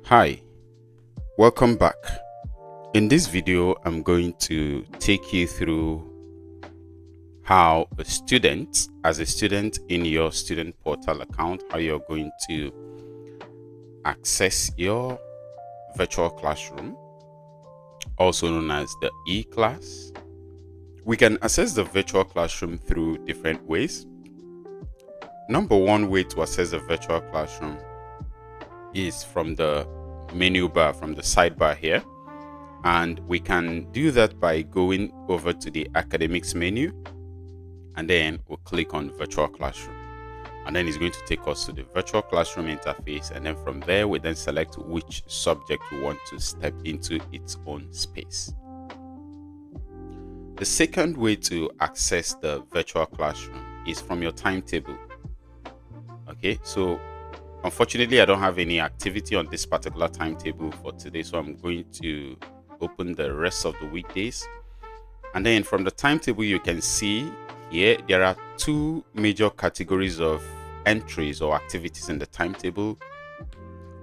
Hi, welcome back. In this video, I'm going to take you through how as a student in your student portal account, how you're going to access your virtual classroom, also known as the e-class. We can access the virtual classroom through different ways. Number one way to access the virtual classroom is from the menu bar, from the sidebar here. And we can do that by going over to the academics menu, and then we'll click on virtual classroom, and then it's going to take us to the virtual classroom interface. And then from there, we then select which subject we want to step into its own space. The second way to access the virtual classroom is from your timetable. Okay, so unfortunately, I don't have any activity on this particular timetable for today, so I'm going to open the rest of the weekdays. And then from the timetable, you can see here there are two major categories of entries or activities in the timetable.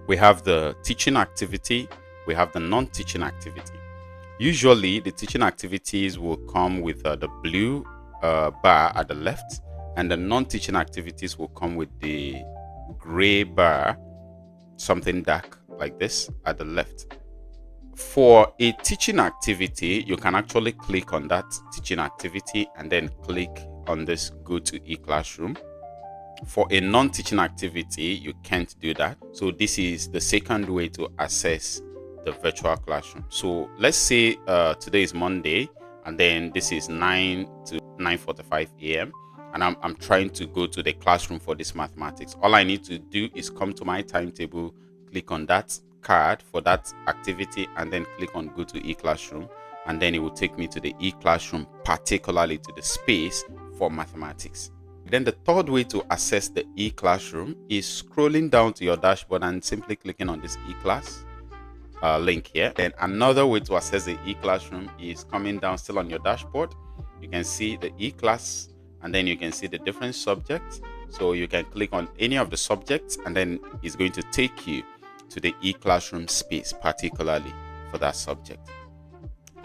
We have the teaching activity, we have the non-teaching activity. Usually the teaching activities will come with the blue bar at the left, and the non-teaching activities will come with the gray bar, something dark like this, at the left. For a teaching activity, you can actually click on that teaching activity and then click on this go to e-classroom. For a non-teaching activity, you can't do that. So this is the second way to access the virtual classroom. So let's say today is Monday, and then this is 9 to 9:45 a.m. and I'm trying to go to the classroom for this mathematics. All I need to do is come to my timetable, click on that card for that activity, and then click on go to e-classroom, and then it will take me to the e-classroom, particularly to the space for mathematics. Then the third way to access the e-classroom is scrolling down to your dashboard and simply clicking on this e-class link here. Then another way to access the e-classroom is coming down still on your dashboard. You can see the e-class, and then you can see the different subjects. So you can click on any of the subjects, and then it's going to take you to the e-classroom space, particularly for that subject.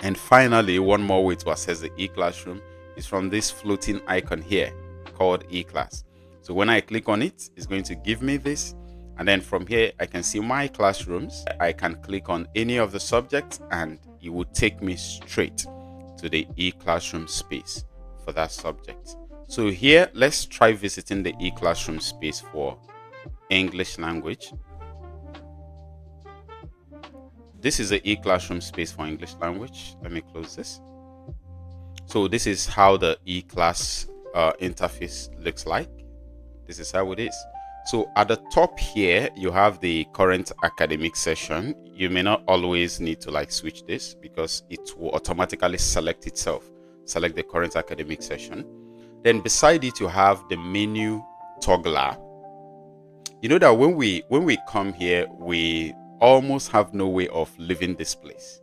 And finally, one more way to access the e-classroom is from this floating icon here called e-class. So when I click on it, it's going to give me this, and then from here I can see my classrooms. I can click on any of the subjects and it will take me straight to the e-classroom space for that subject. So here, let's try visiting the e-classroom space for English language. This is the e-classroom space for English language. Let me close this. So this is how the e-class interface looks like. This is how it is. So at the top here, you have the current academic session. You may not always need to switch this, because it will automatically select the current academic session. Then beside it, you have the menu toggler. You know that when we come here, we almost have no way of leaving this place,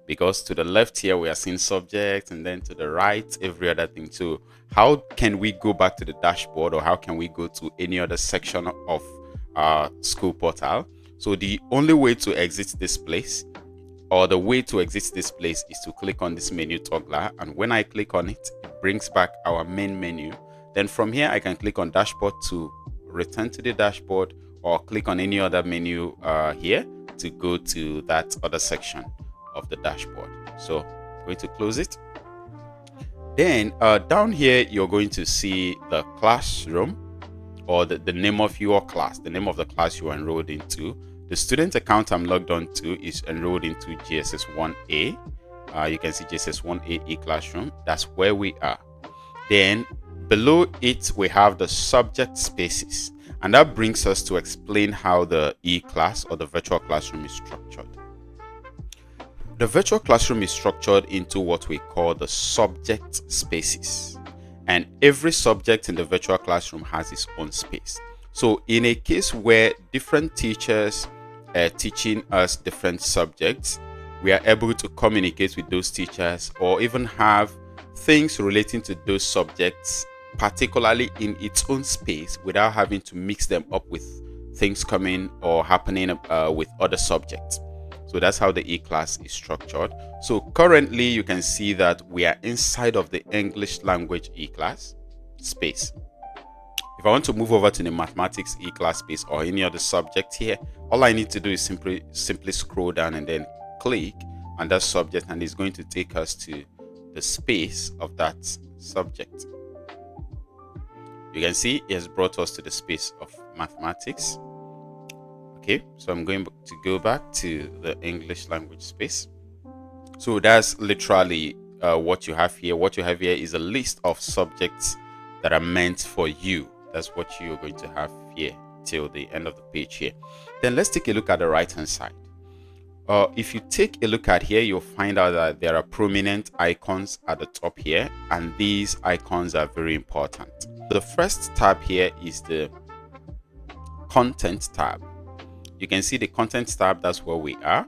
because to the left here we are seeing subjects, and then to the right every other thing. So how can we go back to the dashboard, or how can we go to any other section of our school portal? So the only way to exit this place, or the way to exit this place, is to click on this menu toggler, and when I click on it, it brings back our main menu. Then from here I can click on dashboard to return to the dashboard, or click on any other menu here to go to that other section of the dashboard. So I'm going to close it. Then down here you're going to see the classroom, or the name of your class, the name of the class you are enrolled into. The student account I'm logged on to is enrolled into GSS 1A. You can see GSS 1A e-classroom. That's where we are. Then below it we have the subject spaces, and that brings us to explain how the e-class or the virtual classroom is structured. The virtual classroom is structured into what we call the subject spaces, and every subject in the virtual classroom has its own space. So in a case where different teachers are teaching us different subjects, we are able to communicate with those teachers, or even have things relating to those subjects particularly in its own space, without having to mix them up with things coming or happening with other subjects. So that's how the e-class is structured. So currently you can see that we are inside of the English language e-class space. If I want to move over to the mathematics e-class space or any other subject here, all I need to do is simply scroll down and then click on that subject, and it's going to take us to the space of that subject. You can see it has brought us to the space of mathematics. Okay, so I'm going to go back to the English language space. So that's literally what you have here. What you have here is a list of subjects that are meant for you. That's what you're going to have here till the end of the page here. Then let's take a look at the right hand side. If you take a look at here, you'll find out that there are prominent icons at the top here, and these icons are very important. The first tab here is the content tab. You can see the content tab, that's where we are.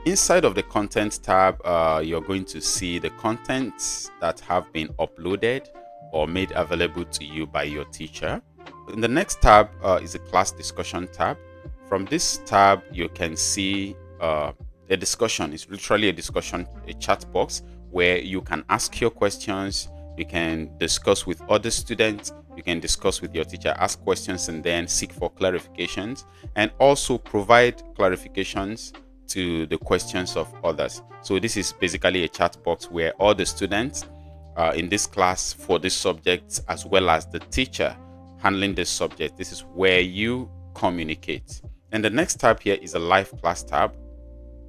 Inside of the content tab, you're going to see the contents that have been uploaded or made available to you by your teacher. In the next tab is the class discussion tab. From this tab, you can see a discussion. It's literally a discussion, a chat box where you can ask your questions, you can discuss with other students, you can discuss with your teacher, ask questions, and then seek for clarifications, and also provide clarifications to the questions of others. So this is basically a chat box where all the students in this class for this subject, as well as the teacher handling this subject, this is where you communicate. And the next tab here is a live class tab.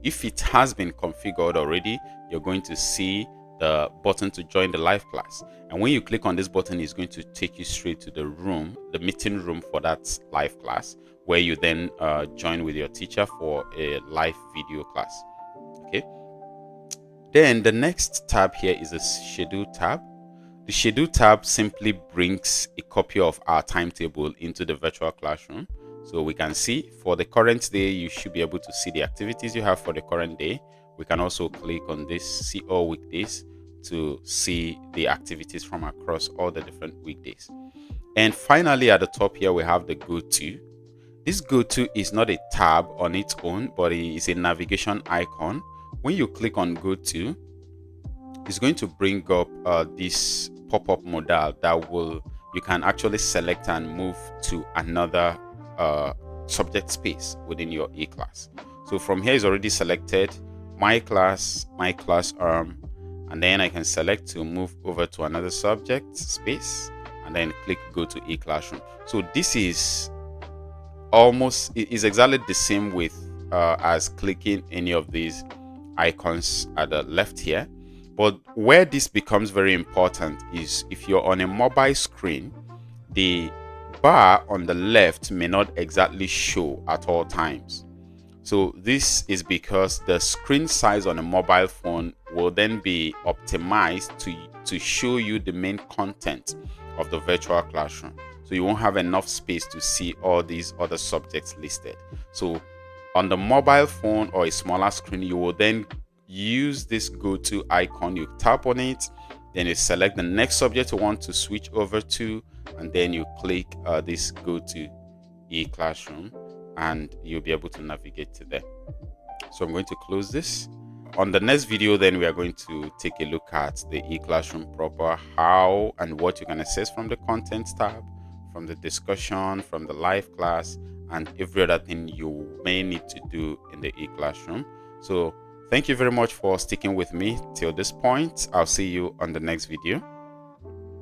If it has been configured already, you're going to see the button to join the live class, and when you click on this button, it's going to take you straight to the room, the meeting room for that live class, where you then join with your teacher for a live video class. Okay, then the next tab here is a schedule tab. The schedule tab simply brings a copy of our timetable into the virtual classroom, so we can see for the current day, you should be able to see the activities you have for the current day. We can also click on this see all weekdays to see the activities from across all the different weekdays. And finally, at the top here, we have the go to. This go to is not a tab on its own, but it is a navigation icon. When you click on go to, it's going to bring up this pop-up modal that you can actually select and move to another subject space within your e-class. So from here is already selected my class, and then I can select to move over to another subject space and then click go to e-classroom. So this is exactly the same with as clicking any of these icons at the left here. But where this becomes very important is if you're on a mobile screen, the bar on the left may not exactly show at all times. So this is because the screen size on a mobile phone will then be optimized to show you the main content of the virtual classroom. So you won't have enough space to see all these other subjects listed. So on the mobile phone or a smaller screen, you will then use this go to icon. You tap on it, then you select the next subject you want to switch over to, and then you click this go to e-classroom, and you'll be able to navigate to there. So I'm going to close this. On the next video, then we are going to take a look at the e-classroom proper, how and what you can access from the content tab, from the discussion, from the live class, and every other thing you may need to do in the e-classroom. So thank you very much for sticking with me till this point. I'll see you on the next video.